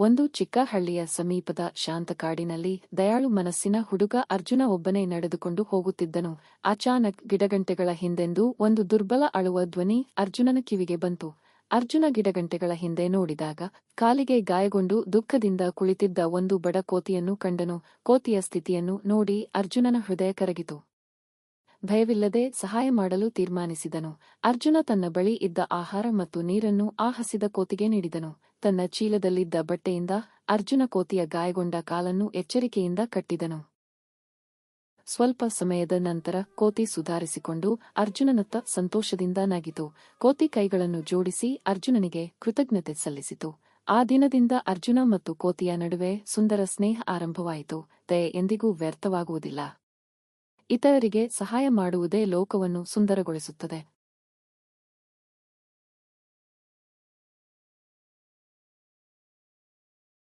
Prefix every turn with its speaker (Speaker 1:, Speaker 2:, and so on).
Speaker 1: ಒಂದು ಚಿಕ್ಕ ಹಳ್ಳಿಯ ಸಮೀಪದ ಶಾಂತ ಕಾಡಿನಲ್ಲಿ ದಯಾಳು ಮನಸ್ಸಿನ ಹುಡುಗ ಅರ್ಜುನ ಒಬ್ಬನೇ ನಡೆದುಕೊಂಡು ಹೋಗುತ್ತಿದ್ದನು. ಅಚಾನಕ್ ಗಿಡಗಂಟೆಗಳ ಹಿಂದೆಂದು ಒಂದು ದುರ್ಬಲ ಅಳುವ ಧ್ವನಿ ಅರ್ಜುನನ ಕಿವಿಗೆ ಬಂತು. ಅರ್ಜುನ ಗಿಡಗಂಟೆಗಳ ಹಿಂದೆ ನೋಡಿದಾಗ ಕಾಲಿಗೆ ಗಾಯಗೊಂಡು ದುಃಖದಿಂದ ಕುಳಿತಿದ್ದ ಒಂದು ಬಡ ಕೋತಿಯನ್ನು ಕಂಡನು. ಕೋತಿಯ ಸ್ಥಿತಿಯನ್ನು ನೋಡಿ ಅರ್ಜುನನ ಹೃದಯ ಕರಗಿತು. ಭಯವಿಲ್ಲದೆ ಸಹಾಯ ಮಾಡಲು ತೀರ್ಮಾನಿಸಿದನು. ಅರ್ಜುನ ತನ್ನ ಬಳಿ ಇದ್ದ ಆಹಾರ ಮತ್ತು ನೀರನ್ನು ಆ ಹಸಿದ ಕೋತಿಗೆ ನೀಡಿದನು. ತನ್ನ ಚೀಲದಲ್ಲಿದ್ದ ಬಟ್ಟೆಯಿಂದ ಅರ್ಜುನ ಕೋತಿಯ ಗಾಯಗೊಂಡ ಕಾಲನ್ನು ಎಚ್ಚರಿಕೆಯಿಂದ ಕಟ್ಟಿದನು. ಸ್ವಲ್ಪ ಸಮಯದ ನಂತರ ಕೋತಿ ಸುಧಾರಿಸಿಕೊಂಡು ಅರ್ಜುನನತ್ತ ಸಂತೋಷದಿಂದ ನಗಿತು. ಕೋತಿ ಕೈಗಳನ್ನು ಜೋಡಿಸಿ ಅರ್ಜುನನಿಗೆ ಕೃತಜ್ಞತೆ ಸಲ್ಲಿಸಿತು. ಆ ದಿನದಿಂದ ಅರ್ಜುನ ಮತ್ತು ಕೋತಿಯ ನಡುವೆ ಸುಂದರ ಸ್ನೇಹ ಆರಂಭವಾಯಿತು. ದಯೆ ಎಂದಿಗೂ ವ್ಯರ್ಥವಾಗುವುದಿಲ್ಲ. ಇತರರಿಗೆ ಸಹಾಯ ಮಾಡುವುದೇ ಲೋಕವನ್ನು ಸುಂದರಗೊಳಿಸುತ್ತದೆ.